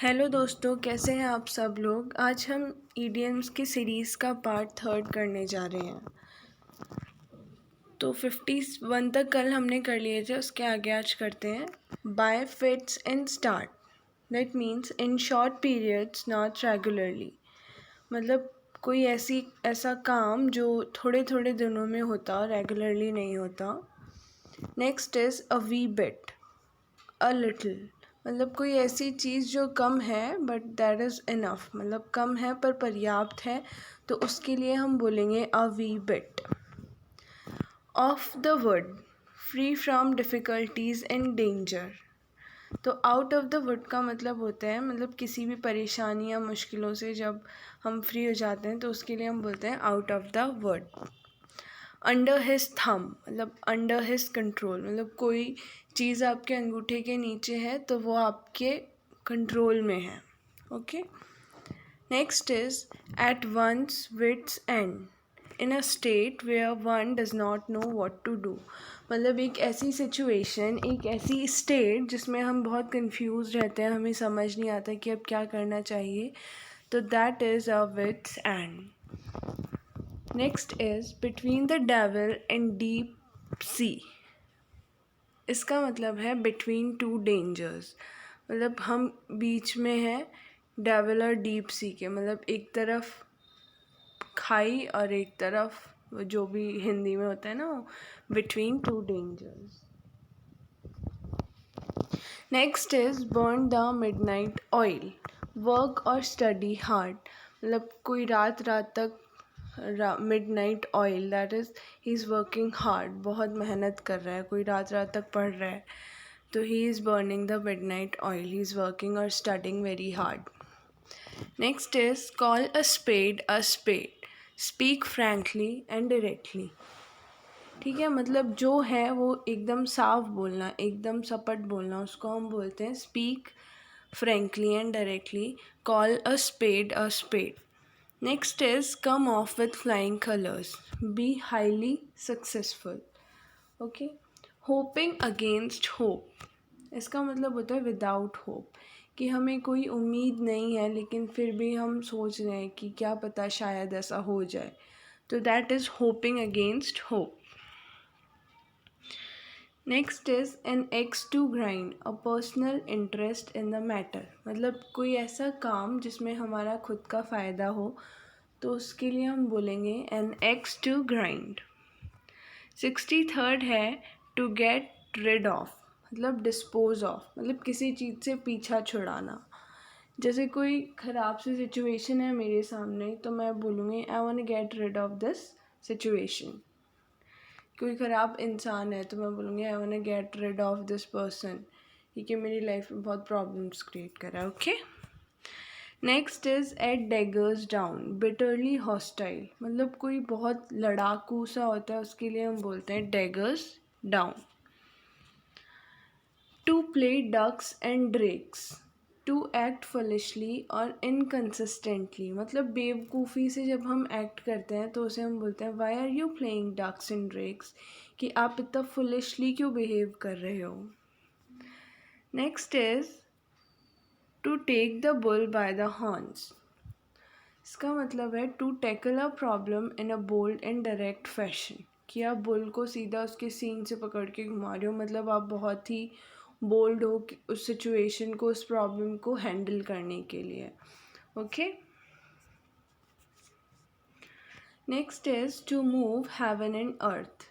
Hello दोस्तों, कैसे हैं आप सब लोग। आज हम ईडियम्स की सीरीज़ का पार्ट 3 करने जा रहे हैं। तो 51 तक कल हमने कर लिए थे, उसके आगे आज करते हैं। Bye fits in start, that means in short periods not regularly. मतलब कोई ऐसा काम जो थोड़े थोड़े दिनों में होता, रेगुलरली नहीं होता। Next is a wee bit, a little, मतलब कोई ऐसी चीज़ जो कम है बट दैट इज़ इनफ, मतलब कम है पर पर्याप्त है, तो उसके लिए हम बोलेंगे a wee bit. Off the wood, free from difficulties and danger. तो आउट ऑफ द वुड का मतलब होता है, मतलब किसी भी परेशानी या मुश्किलों से जब हम फ्री हो जाते हैं तो उसके लिए हम बोलते हैं out of the would. Under his थम, मतलब अंडर हिज कंट्रोल, मतलब कोई चीज़ आपके अंगूठे के नीचे है तो वो आपके कंट्रोल में है। Okay. Next is at one's wits end, in a state where one does not know what to do. मतलब एक ऐसी सिचुएशन, एक ऐसी स्टेट जिसमें हम बहुत कंफ्यूज रहते हैं, हमें समझ नहीं आता कि अब क्या करना चाहिए, तो that is a wits end. Next is between the devil and deep sea. इसका मतलब है बिटवीन टू डेंजर्स, मतलब हम बीच में हैं डेविल और डीप सी के, मतलब एक तरफ खाई और एक तरफ जो भी हिंदी में होता है ना, between two dangers. Next is burn the midnight oil, work और स्टडी हार्ड। मतलब कोई रात रात तक midnight oil, that is he is working hard, बहुत मेहनत कर रहा है, कोई रात रात तक पढ़ रहा है, तो he is burning the midnight oil, he is working और studying very hard. Next is call a spade, speak frankly and directly. ठीक है, मतलब जो है वो एकदम साफ बोलना, एकदम सपट बोलना, उसको हम बोलते हैं speak frankly and directly, call a spade a spade. Next is come off with flying colours, be highly successful. Okay. Hoping against hope, इसका मतलब होता है विदाउट होप, कि हमें कोई उम्मीद नहीं है लेकिन फिर भी हम सोच रहे हैं कि क्या पता शायद ऐसा हो जाए, तो that is hoping against hope. Next is an axe to grind, a personal interest in the matter. मतलब कोई ऐसा काम जिसमें हमारा खुद का फ़ायदा हो, तो उसके लिए हम बोलेंगे N axe to grind. 63rd है टू गेट रिड ऑफ, मतलब डिस्पोज ऑफ, मतलब किसी चीज़ से पीछा छुड़ाना। जैसे कोई ख़राब सी सिचुएशन है मेरे सामने, तो मैं बोलूँगी I want get rid of this situation. कोई ख़राब इंसान है तो मैं बोलूँगी I want get rid of this person, क्योंकि मेरी लाइफ में बहुत प्रॉब्लम्स क्रिएट कर रहा है। Okay. Next is at daggers down, bitterly hostile, मतलब कोई बहुत लड़ाकू सा होता है, उसके लिए हम बोलते हैं daggers down. To play ducks and drakes, to act foolishly और इनकन्सिस्टेंटली, मतलब बेवकूफ़ी से जब हम एक्ट करते हैं तो उसे हम बोलते हैं why are you playing ducks and drakes, कि आप इतना फुलिशली क्यों बिहेव कर रहे हो। Next is to take the bull by the horns, इसका मतलब है to tackle a problem in a bold and direct fashion, कि आप बुल को सीधा उसके सीन से पकड़ के घुमा रहे हो, मतलब आप बहुत ही बोल्ड हो उस सिचुएशन को, उस प्रॉब्लम को हैंडल करने के लिए। Okay. Next is to move heaven and earth,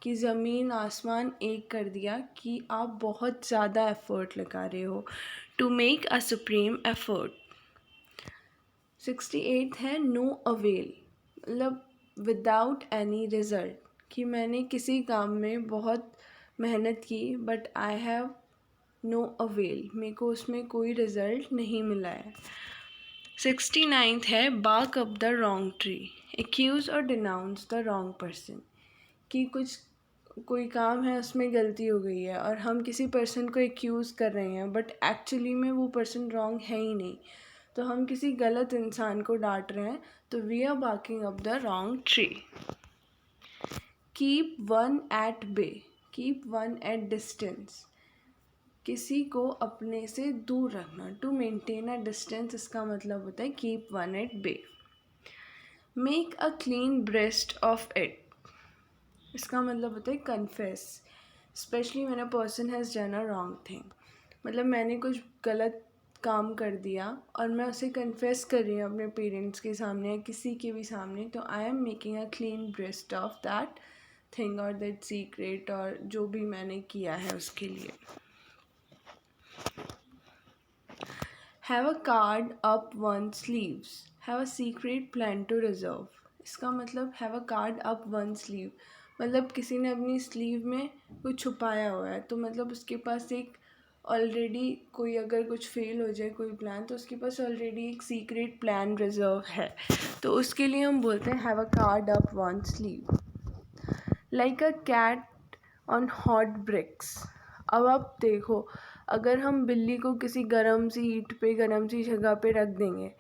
कि ज़मीन आसमान एक कर दिया, कि आप बहुत ज़्यादा एफर्ट लगा रहे हो, to make a supreme effort. 68 है नो अवेल, मतलब विदाउट एनी रिज़ल्ट, कि मैंने किसी काम में बहुत मेहनत की but I have no avail, मेरे को उसमें कोई रिज़ल्ट नहीं मिला है। 69th है bark up the wrong tree, accuse और डिनाउंस द रॉन्ग पर्सन, कि कोई काम है उसमें गलती हो गई है और हम किसी पर्सन को एक्यूज़ कर रहे हैं बट एक्चुअली में वो पर्सन रॉन्ग है ही नहीं, तो हम किसी गलत इंसान को डांट रहे हैं, तो we are barking up the wrong tree. Keep one at bay, keep one at distance, किसी को अपने से दूर रखना, टू मेंटेन अ डिस्टेंस, इसका मतलब होता है keep one at bay. Make a clean breast of it, इसका मतलब होता है confess, specially when a person has done a wrong thing. मतलब मैंने कुछ गलत काम कर दिया और मैं उसे कन्फेस कर रही हूँ अपने पेरेंट्स के सामने या किसी के भी सामने, तो I am making a clean breast of that thing और दैट सीक्रेट, और जो भी मैंने किया है उसके लिए। Have a card up one sleeves, have a secret plan to reserve, इसका मतलब have a card up one sleeve, मतलब किसी ने अपनी स्लीव में कुछ छुपाया हुआ है, तो मतलब उसके पास एक ऑलरेडी कोई अगर कुछ फेल हो जाए कोई प्लान, तो उसके पास ऑलरेडी एक सीक्रेट प्लान रिजर्व है, तो उसके लिए हम बोलते हैं have a card up one sleeve. Like a cat on hot bricks, अब आप देखो, अगर हम बिल्ली को किसी गर्म सी ईंट पे गर्म सी जगह पे रख देंगे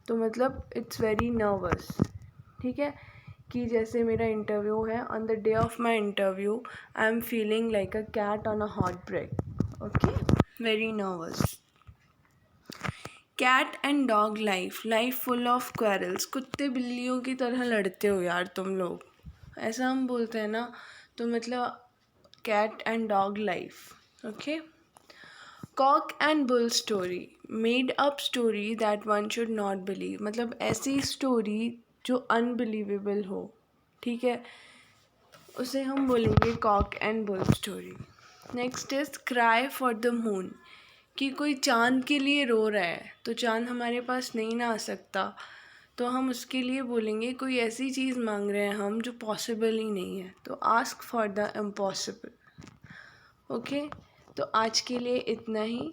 तो मतलब इट्स वेरी नर्वस, ठीक है, कि जैसे मेरा इंटरव्यू है, on the day of my interview I am feeling like a cat on a hot break, okay, very nervous. Cat and dog life, life full of quarrels, कुत्ते बिल्लियों की तरह लड़ते हो यार तुम लोग, ऐसा हम बोलते हैं ना, तो मतलब cat and dog life, okay. Cock and bull story, made up story that one should not believe, मतलब ऐसी स्टोरी जो अनबिलीवेबल हो, ठीक है, उसे हम बोलेंगे Kock and bull story. Next is cry for the moon, कि कोई चांद के लिए रो रहा है तो चांद हमारे पास नहीं ना आ सकता, तो हम उसके लिए बोलेंगे कोई ऐसी चीज़ मांग रहे हैं हम जो पॉसिबल ही नहीं है, तो ask for the impossible, okay. तो आज के लिए इतना ही।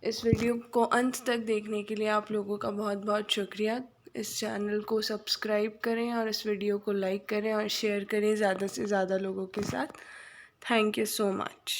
इस वीडियो को अंत तक देखने के लिए आप लोगों का बहुत बहुत शुक्रिया। इस चैनल को सब्सक्राइब करें और इस वीडियो को लाइक करें और शेयर करें ज़्यादा से ज़्यादा लोगों के साथ। Thank you so much.